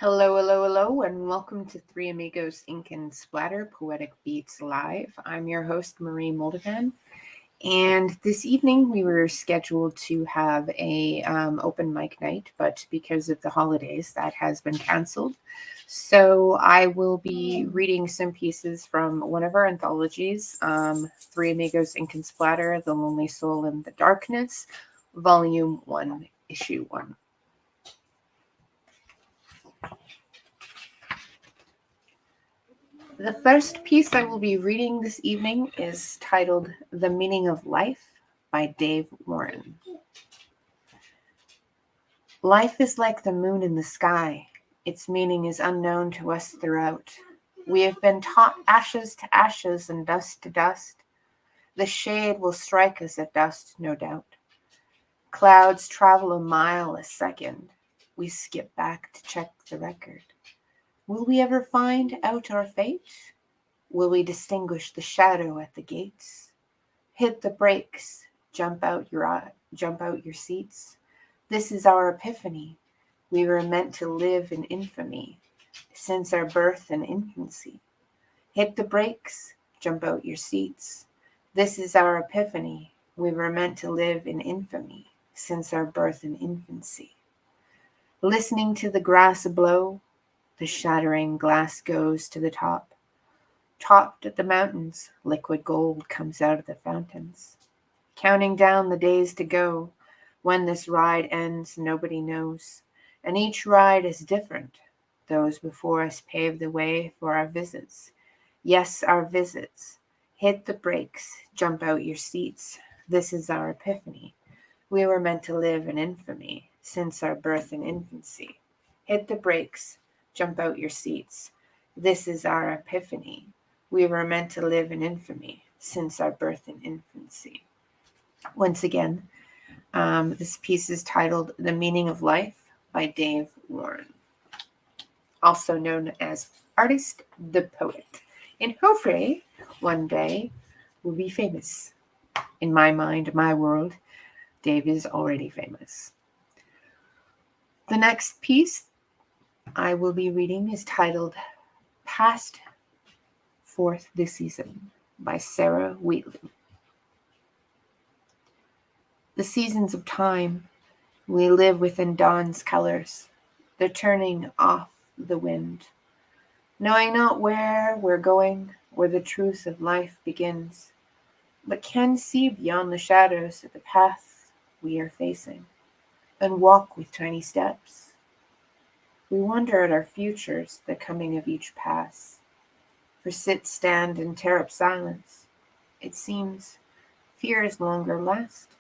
Hello, hello, hello, and welcome to Three Amigos Ink and Splatter Poetic Beats Live. I'm your host, Marie Moldovan, and this evening we were scheduled to have a open mic night, but because of the holidays, that has been canceled. So I will be reading some pieces from one of our anthologies, Three Amigos Ink and Splatter, The Lonely Soul in the Darkness, Volume 1, Issue 1. The first piece I will be reading this evening is titled The Meaning of Life by Dave Warren. Life is like the moon in the sky. Its meaning is unknown to us throughout. We have been taught ashes to ashes and dust to dust. The shade will strike us at dust, no doubt. Clouds travel a mile a second. We skip back to check the record. Will we ever find out our fate? Will we distinguish the shadow at the gates? Hit the brakes, jump out your seats. This is our epiphany. We were meant to live in infamy since our birth and infancy. Hit the brakes, jump out your seats. This is our epiphany. We were meant to live in infamy since our birth and infancy. Listening to the grass blow, the shattering glass goes to the top. Topped at the mountains, liquid gold comes out of the fountains. Counting down the days to go. When this ride ends, nobody knows. And each ride is different. Those before us paved the way for our visits. Yes, our visits. Hit the brakes, jump out your seats. This is our epiphany. We were meant to live in infamy since our birth and infancy. Hit the brakes, jump out your seats. This is our epiphany. We were meant to live in infamy since our birth and infancy. Once again, this piece is titled The Meaning of Life by Dave Warren, also known as Artist the Poet. And hopefully, one day, will be famous. In my mind, my world, Dave is already famous. The next piece I will be reading is titled Past Forth this Season by Sarah Wheatley. The seasons of time, we live within dawn's colors, the turning off the wind, knowing not where we're going, where the truth of life begins, but can see beyond the shadows of the path we are facing, and walk with tiny steps. We wonder at our futures, the coming of each pass, for sit, stand, and tear up silence. It seems fears longer last.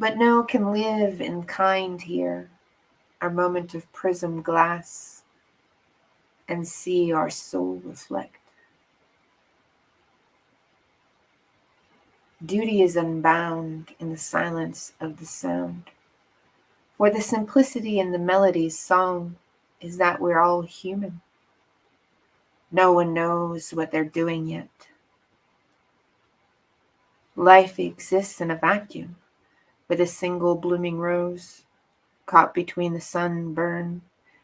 But no can live in kind here, our moment of prism glass, and see our soul reflect. Duty is unbound in the silence of the sound, for the simplicity in the melody's song is that we're all human. No one knows what they're doing yet. Life exists in a vacuum, with a single blooming rose, caught between the sunburn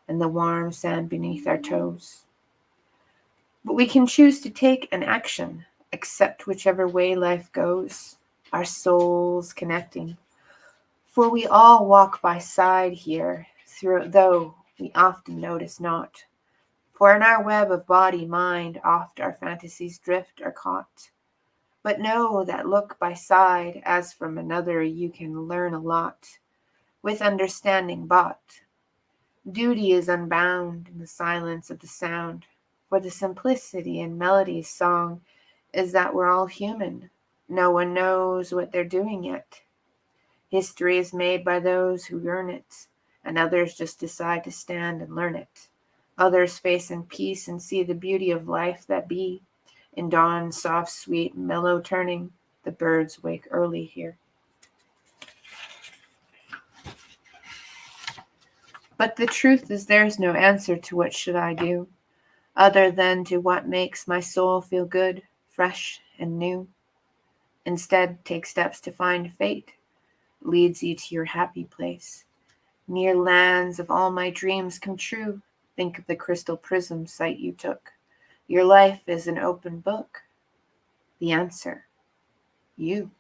and the warm sand beneath our toes. But we can choose to take an action, accept whichever way life goes, our souls connecting. For we all walk by side here, though we often notice not. For in our web of body, mind, oft our fantasies drift are caught. But know that look by side, as from another you can learn a lot, with understanding bought. Duty is unbound in the silence of the sound, for the simplicity in melody's song is that we're all human. No one knows what they're doing yet. History is made by those who earn it, and others just decide to stand and learn it. Others face in peace and see the beauty of life that be. In dawn, soft, sweet, mellow turning, the birds wake early here. But the truth is there's no answer to what should I do, other than to what makes my soul feel good, fresh, and new. Instead, take steps to find fate, leads you to your happy place. Near lands of all my dreams come true. Think of the crystal prism sight you took. Your life is an open book. The answer, you.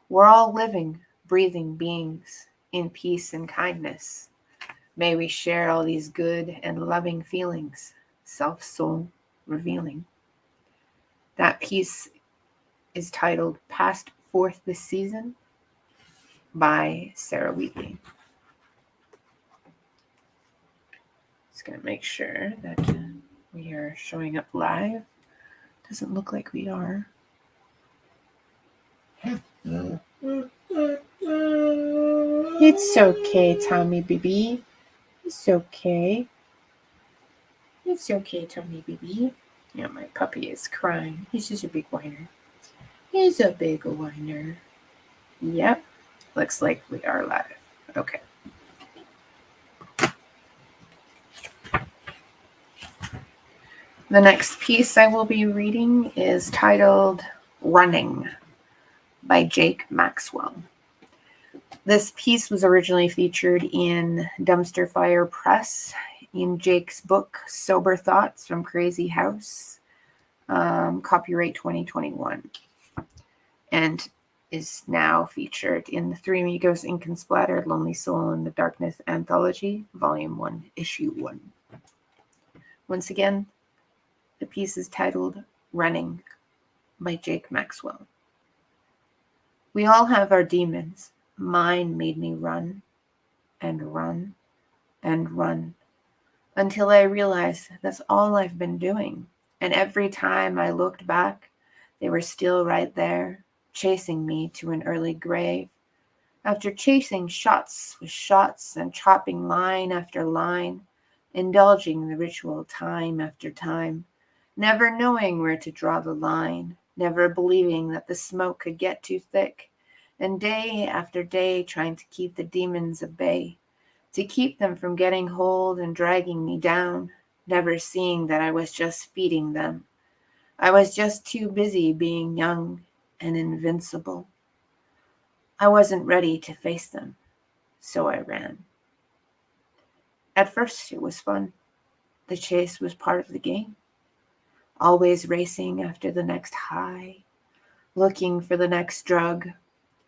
We're all living, breathing beings in peace and kindness. May we share all these good and loving feelings, self-soul revealing. That piece is titled Past Fourth This Season by Sarah Wheatley. Just going to make sure that we are showing up live. Doesn't look like we are. It's okay, Tommy baby. It's okay. It's okay, Tommy baby. Yeah, my puppy is crying. He's just a big whiner. He's a big whiner. Yep. Looks like we are live. Okay. The next piece I will be reading is titled Running by Jake Maxwell. This piece was originally featured in Dumpster Fire Press in Jake's book, Sober Thoughts from Crazy House, copyright 2021, and is now featured in the Three Amigos Ink and Splatter, Lonely Soul in the Darkness anthology, Volume 1, Issue 1. Once again, the piece is titled Running by Jake Maxwell. We all have our demons. Mine made me run and run and run until I realized that's all I've been doing. And every time I looked back, they were still right there, chasing me to an early grave. After chasing shots with shots and chopping line after line, indulging the ritual time after time, never knowing where to draw the line, never believing that the smoke could get too thick, and day after day trying to keep the demons at bay, to keep them from getting hold and dragging me down, never seeing that I was just feeding them. I was just too busy being young and invincible. I wasn't ready to face them, so I ran. At first, it was fun. The chase was part of the game. Always racing after the next high, looking for the next drug,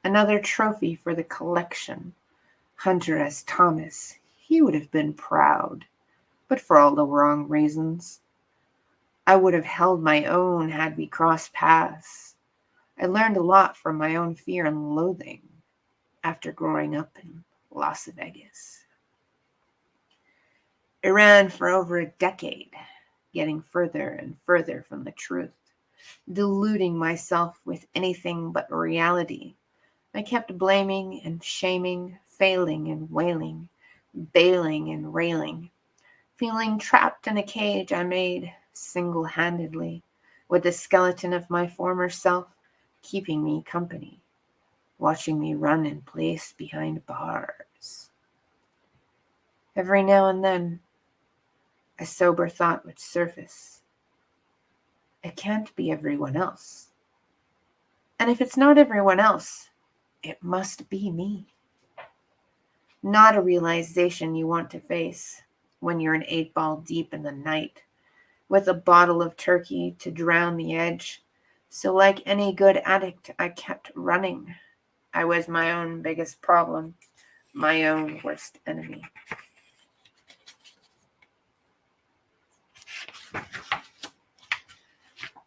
another trophy for the collection. Hunter S. Thomas, he would have been proud, but for all the wrong reasons. I would have held my own had we crossed paths. I learned a lot from my own fear and loathing after growing up in Las Vegas. I ran for over a decade, getting further and further from the truth, deluding myself with anything but reality. I kept blaming and shaming, failing and wailing, bailing and railing, feeling trapped in a cage I made single-handedly, with the skeleton of my former self keeping me company, watching me run in place behind bars. Every now and then, a sober thought would surface. It can't be everyone else. And if it's not everyone else, it must be me. Not a realization you want to face when you're an 8-ball deep in the night, with a bottle of turkey to drown the edge. So like any good addict, I kept running. I was my own biggest problem, my own worst enemy.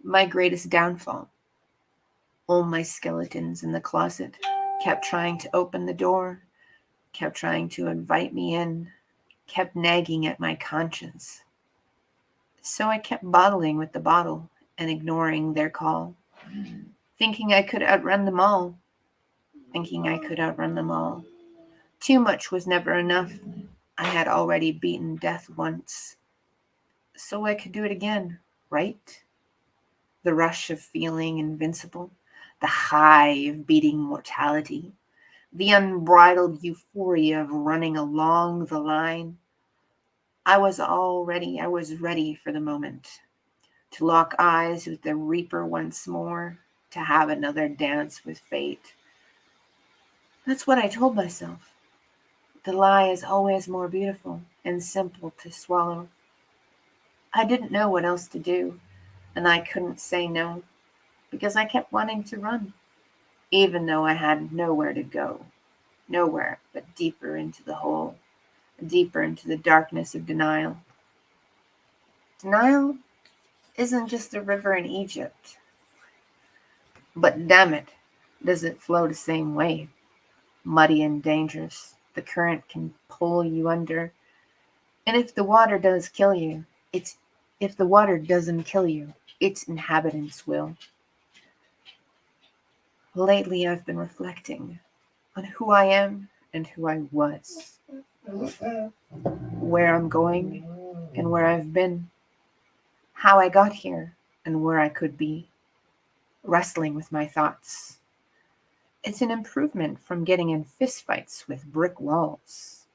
My greatest downfall. All my skeletons in the closet kept trying to open the door, kept trying to invite me in, kept nagging at my conscience. So I kept bottling with the bottle and ignoring their call, thinking I could outrun them all, Too much was never enough. I had already beaten death once, so I could do it again, right? The rush of feeling invincible, the high of beating mortality, the unbridled euphoria of running along the line. I was ready for the moment, to lock eyes with the Reaper once more, to have another dance with fate. That's what I told myself. The lie is always more beautiful and simple to swallow. I didn't know what else to do, and I couldn't say no, because I kept wanting to run, even though I had nowhere to go, nowhere but deeper into the hole, deeper into the darkness of denial. Denial isn't just a river in Egypt, but damn it, does it flow the same way? Muddy and dangerous, the current can pull you under. And if the water does kill you, if the water doesn't kill you, its inhabitants will. Lately I've been reflecting on who I am and who I was, where I'm going and where I've been, how I got here and where I could be, wrestling with my thoughts. It's an improvement from getting in fistfights with brick walls.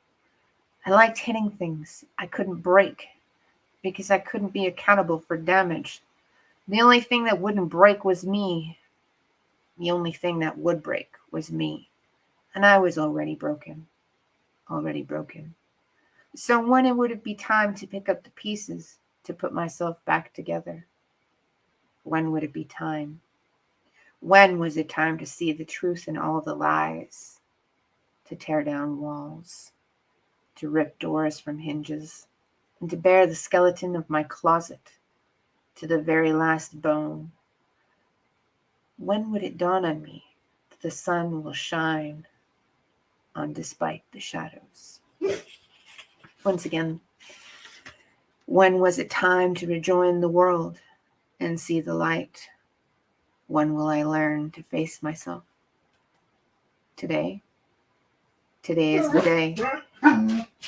I liked hitting things I couldn't break because I couldn't be accountable for damage. The only thing that wouldn't break was me. The only thing that would break was me. And I was already broken. Already broken. So when would it be time to pick up the pieces to put myself back together? When would it be time? When was it time to see the truth in all the lies? To tear down walls, to rip doors from hinges, and to bare the skeleton of my closet to the very last bone? When would it dawn on me that the sun will shine on despite the shadows? Once again, when was it time to rejoin the world and see the light? When will I learn to face myself? Today? Today is the day.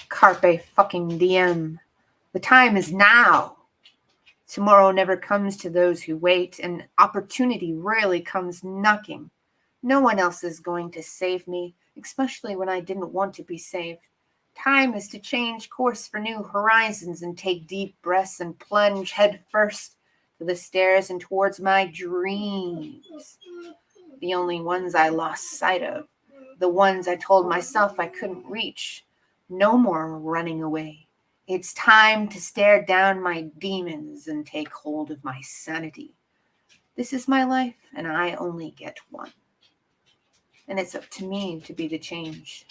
Carpe fucking diem. The time is now. Tomorrow never comes to those who wait, and opportunity rarely comes knocking. No one else is going to save me, especially when I didn't want to be saved. Time is to change course for new horizons and take deep breaths and plunge head first to the stairs and towards my dreams. The only ones I lost sight of, the ones I told myself I couldn't reach. No more running away. It's time to stare down my demons and take hold of my sanity. This is my life, and I only get one. And it's up to me to be the change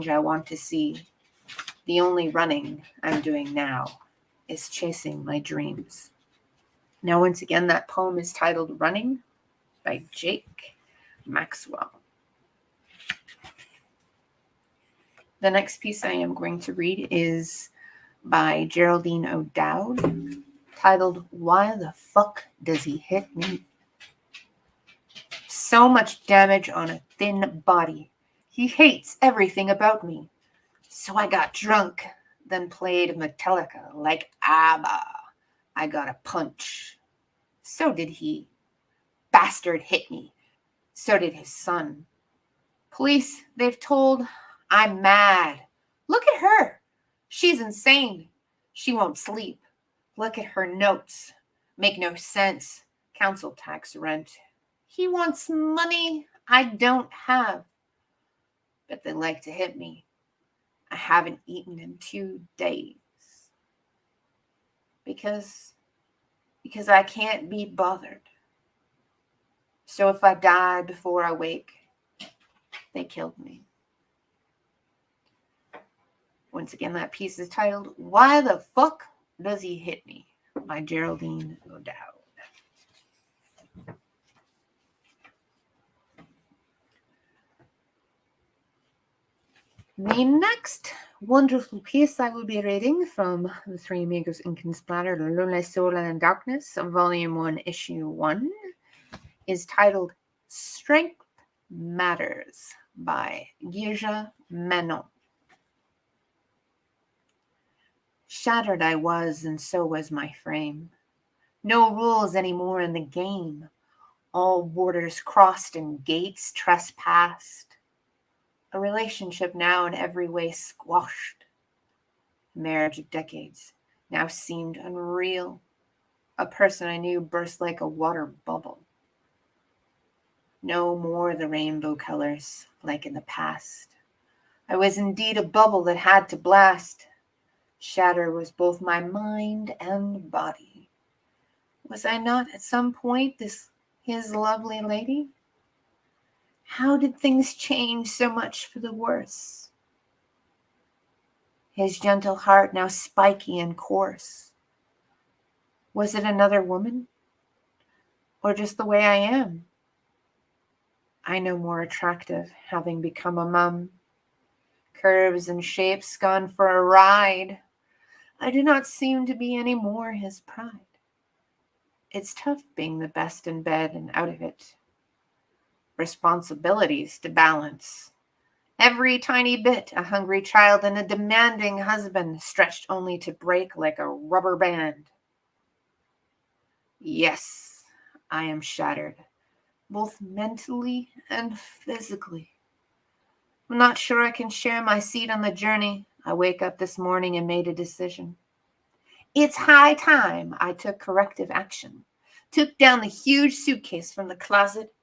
I want to see. The only running I'm doing now is chasing my dreams. Now, once again, that poem is titled Running by Jake Maxwell. The next piece I am going to read is by Geraldine O'Dowd, titled Why the Fuck Does He Hit Me? So much damage on a thin body. He hates everything about me. So I got drunk, then played Metallica like ABBA. I got a punch. So did he. Bastard hit me. So did his son. Police, they've told I'm mad. Look at her. She's insane. She won't sleep. Look at her notes. Make no sense. Council tax rent. He wants money I don't have. But they like to hit me. I haven't eaten in 2 days. Because I can't be bothered. So if I die before I wake, they killed me. Once again, that piece is titled, Why the Fuck Does He Hit Me? By Geraldine O'Dowd. The next wonderful piece I will be reading from the three Amigos Ink and Splatter, The Lonely Soul and Darkness, Volume 1, Issue 1, is titled Strength Matters by Gija Manon. Shattered I was, and so was my frame. No rules anymore in the game. All borders crossed and gates trespassed. A relationship now in every way squashed. A marriage of decades now seemed unreal. A person I knew burst like a water bubble. No more the rainbow colors like in the past. I was indeed a bubble that had to blast. Shatter was both my mind and body. Was I not at some point his lovely lady? How did things change so much for the worse? His gentle heart now spiky and coarse. Was it another woman? Or just the way I am? I no more attractive, having become a mum. Curves and shapes gone for a ride. I do not seem to be any more his pride. It's tough being the best in bed and out of it. Responsibilities to balance. Every tiny bit a hungry child and a demanding husband stretched only to break like a rubber band. Yes, I am shattered, both mentally and physically. I'm not sure I can share my seat on the journey. I wake up this morning and made a decision. It's high time I took corrective action. Took down the huge suitcase from the closet,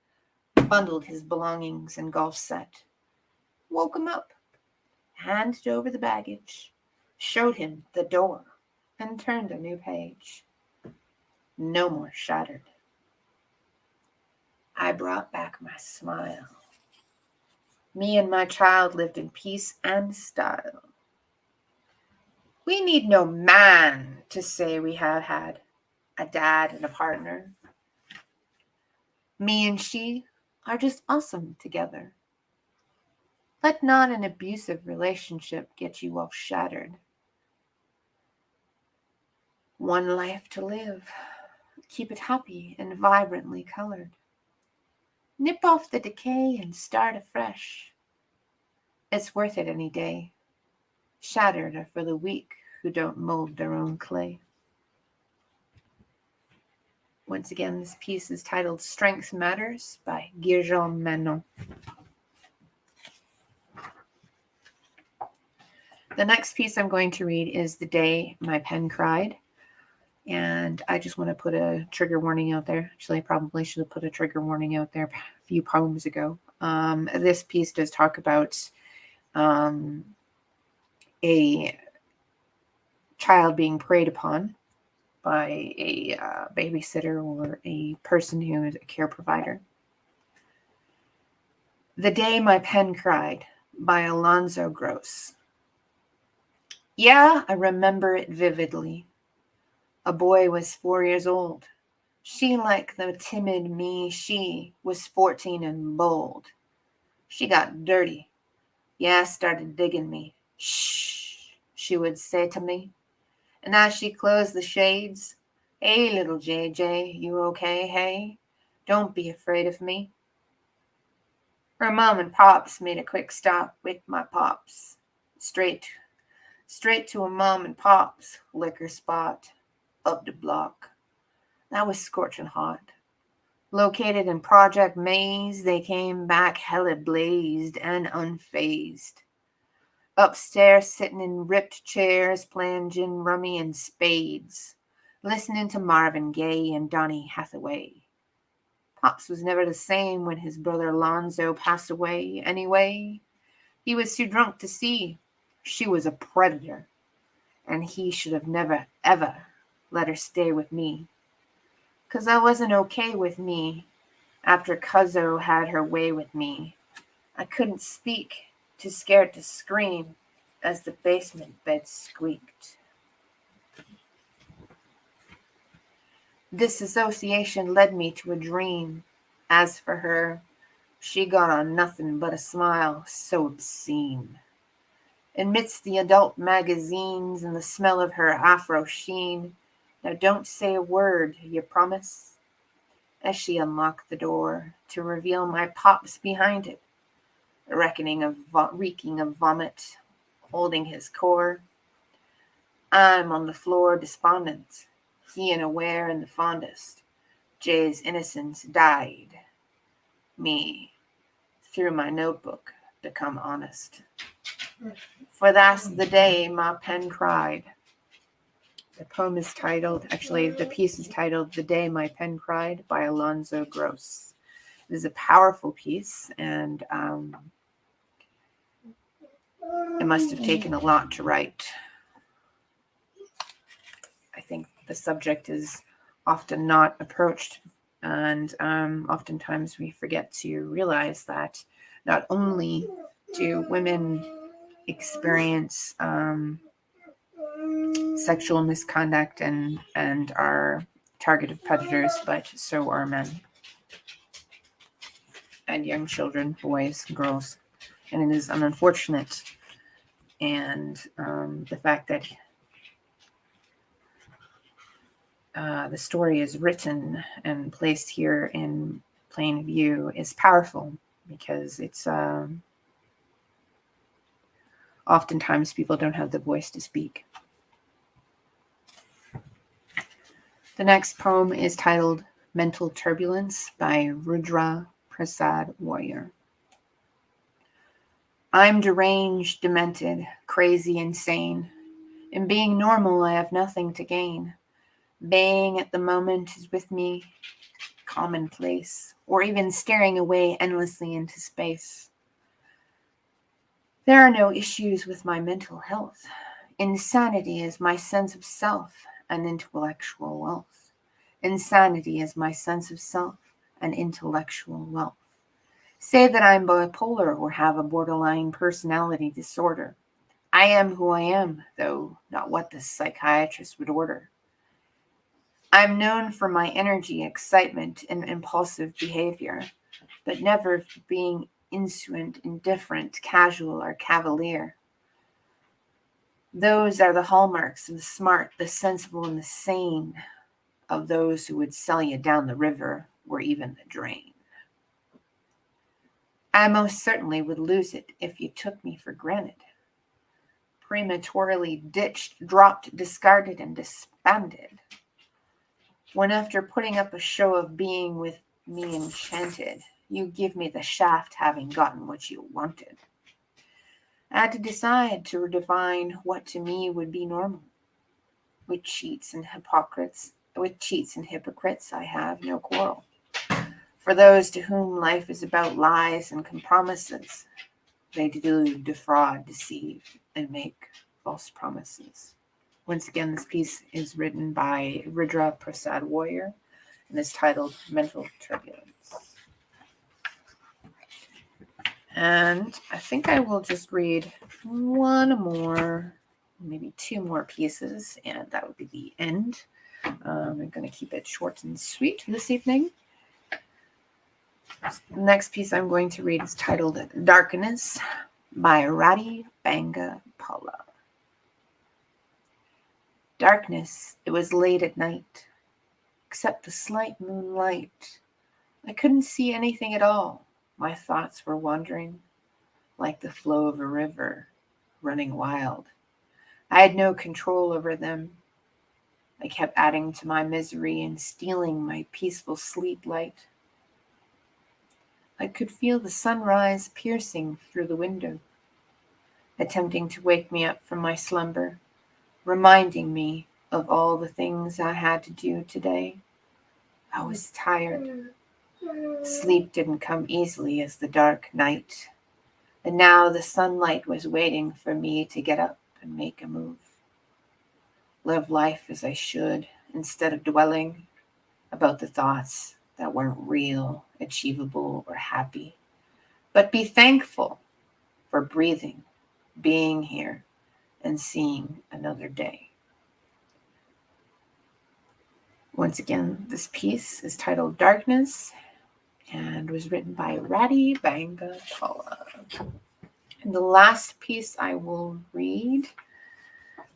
bundled his belongings and golf set, woke him up, handed over the baggage, showed him the door, and turned a new page. No more shattered. I brought back my smile. Me and my child lived in peace and style. We need no man to say we have had a dad and a partner. Me and she are just awesome together. Let not an abusive relationship get you all shattered. One life to live. Keep it happy and vibrantly colored. Nip off the decay and start afresh. It's worth it any day. Shattered are for the weak who don't mold their own clay. Once again, this piece is titled Strength Matters by Guillaume Manon. The next piece I'm going to read is The Day My Pen Cried. And I just want to put a trigger warning out there. Actually, I probably should have put a trigger warning out there a few poems ago. This piece does talk about a child being preyed upon by a babysitter or a person who is a care provider. The Day My Pen Cried by Alonzo Gross. Yeah, I remember it vividly. A boy was 4 years old. She, like the timid me, she was 14 and bold. She got dirty. Yeah, started digging me. Shh, she would say to me. And as she closed the shades, hey, little JJ, you okay, hey? Don't be afraid of me. Her mom and pops made a quick stop with my pops. Straight to a mom and pops liquor spot up the block. That was scorching hot. Located in Project Maze, they came back hella blazed and unfazed. Upstairs, sitting in ripped chairs, playing gin rummy and spades, listening to Marvin Gaye and Donny Hathaway. Pops was never the same when his brother Alonzo passed away. Anyway, he was too drunk to see she was a predator, and he should have never, ever let her stay with me. 'Cause I wasn't okay with me after Cuzzo had her way with me. I couldn't speak, too scared to scream as the basement bed squeaked. Disassociation led me to a dream. As for her, she got on nothing but a smile so obscene. Amidst the adult magazines and the smell of her afro sheen, now don't say a word, you promise? As she unlocked the door to reveal my pops behind it, reeking of vomit, holding his core. I'm on the floor despondent, he unaware and the fondest. Jay's innocence died. Me, through my notebook, become honest. For that's the day my pen cried. The poem is titled, actually the piece is titled The Day My Pen Cried by Alonzo Gross. It is a powerful piece, and It must have taken a lot to write. I think the subject is often not approached, and oftentimes we forget to realize that not only do women experience sexual misconduct and are target of predators, but so are men and young children, boys, girls, and it is unfortunate. And the fact that the story is written and placed here in plain view is powerful, because it's oftentimes people don't have the voice to speak. The next poem is titled Mental Turbulence by Rudra Prasad Warrior. I'm deranged, demented, crazy, insane. In being normal, I have nothing to gain. Baying at the moment is with me commonplace, or even staring away endlessly into space. There are no issues with my mental health. Insanity is my sense of self and intellectual wealth. Insanity is my sense of self and intellectual wealth. Say that I'm bipolar or have a borderline personality disorder. I am who I am, though not what the psychiatrist would order. I'm known for my energy, excitement, and impulsive behavior, but never for being insolent, indifferent, casual, or cavalier. Those are the hallmarks of the smart, the sensible, and the sane, of those who would sell you down the river or even the drain. I most certainly would lose it if you took me for granted. Prematurely ditched, dropped, discarded, and disbanded. When after putting up a show of being with me enchanted, you give me the shaft having gotten what you wanted. I had to decide to redefine what to me would be normal. With cheats and hypocrites, I have no quarrel. For those to whom life is about lies and compromises, they delude, defraud, deceive, and make false promises. Once again, this piece is written by Rudra Prasad Warrior and is titled Mental Turbulence. And I think I will just read one more, maybe two more pieces, and that would be the end. I'm going to keep it short and sweet this evening. The next piece I'm going to read is titled Darkness by Radhi Banga Paula. Darkness, it was late at night, except the slight moonlight. I couldn't see anything at all. My thoughts were wandering, like the flow of a river, running wild. I had no control over them. I kept adding to my misery and stealing my peaceful sleep light. I could feel the sunrise piercing through the window, attempting to wake me up from my slumber, reminding me of all the things I had to do today. I was tired. Sleep didn't come easily as the dark night, and now the sunlight was waiting for me to get up and make a move. Live life as I should, instead of dwelling about the thoughts that weren't real, achievable, or happy. But be thankful for breathing, being here, and seeing another day. Once again, this piece is titled Darkness and was written by Radhi Banga Paula. And the last piece I will read,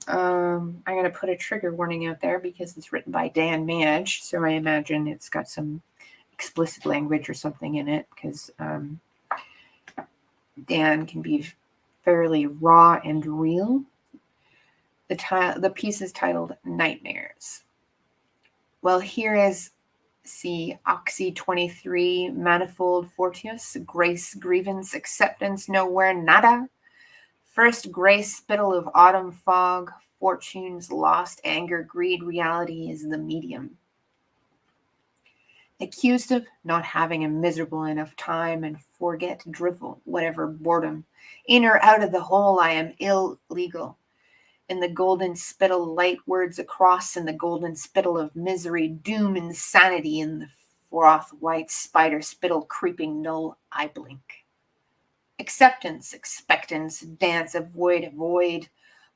I'm going to put a trigger warning out there because it's written by Dan Madge, so I imagine it's got some explicit language or something in it, because Dan can be fairly raw and real. The piece is titled Nightmares. Well, here is C. Oxy 23, Manifold Fortius, Grace, Grievance, Acceptance, Nowhere, Nada. First grace, spittle of autumn fog, fortunes lost, anger, greed, reality is the medium. accused of not having a miserable enough time and forget drivel, whatever boredom. In or out of the hole, I am illegal. In the golden spittle, light words across in the golden spittle of misery, doom, insanity, in the froth white spider spittle, creeping null, I blink. Acceptance, expectance, dance, avoid,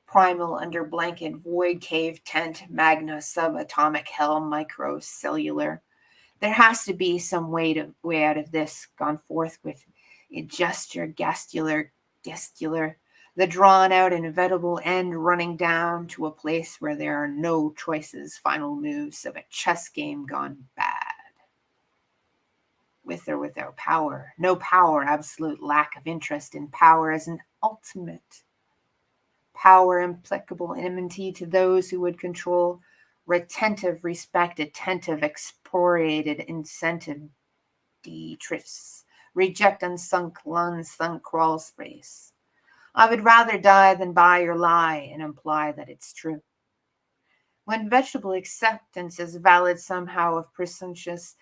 primal under blanket, void cave tent, magna, subatomic hell, microcellular. There has to be some way out of this, gone forth with a gesture, gestular, the drawn out inevitable end running down to a place where there are no choices, final moves of a chess game gone bad. With or without power, no power, absolute lack of interest in power as an ultimate power, implicable enmity to those who would control, retentive respect, attentive, expropriated incentive, detritus, reject unsunk lungs, sunk crawl space. I would rather die than buy your lie and imply that it's true. When vegetable acceptance is valid somehow of presumptuous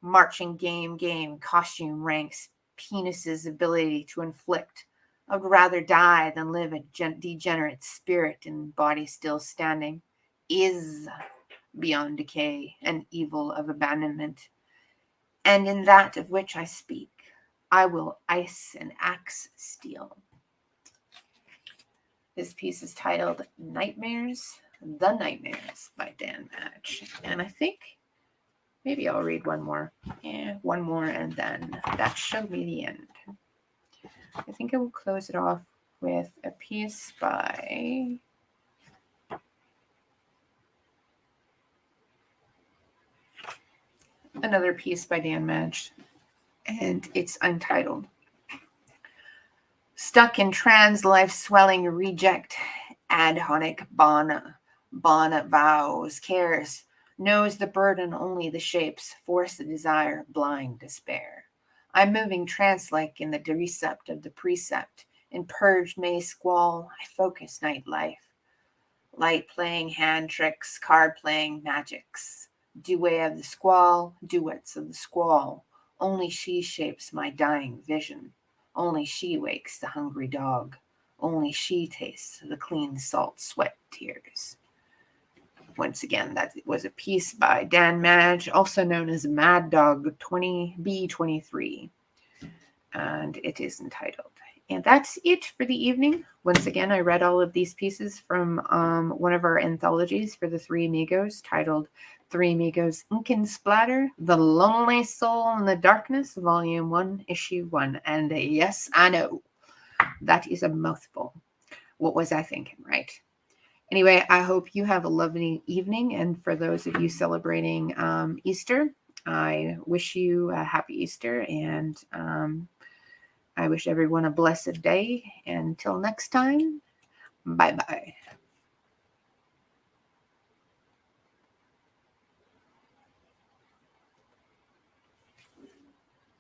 marching game, costume ranks, penis's ability to inflict, I would rather die than live a degenerate spirit in body still standing, is beyond decay, an evil of abandonment. And in that of which I speak, I will ice and axe steel. This piece is titled Nightmares, The Nightmares by Dan Madge. And I think maybe I'll read one more. One more, and then that shall be the end. I think I will close it off with a piece by another piece by Dan Madge, and it's untitled. Stuck in trans life swelling reject, adhonic bon vows, cares, knows the burden only the shapes, force the desire, blind despair. I'm moving trance-like in the recept of the precept, in purged May squall, I focus night life. Light playing hand tricks, card playing magics. Duet of the squall, duets of the squall. Only she shapes my dying vision. Only she wakes the hungry dog. Only she tastes the clean salt sweat tears. Once again, that was a piece by Dan Madge, also known as Mad Dog 20B23. And it is entitled. And that's it for the evening. Once again, I read all of these pieces from one of our anthologies for the Three Amigos, titled Three Amigos Ink and Splatter, The Lonely Soul in the Darkness, Volume 1, Issue 1. And yes, I know, that is a mouthful. What was I thinking, right? Anyway, I hope you have a lovely evening. And for those of you celebrating Easter, I wish you a happy Easter, and I wish everyone a blessed day. Until next time, bye-bye.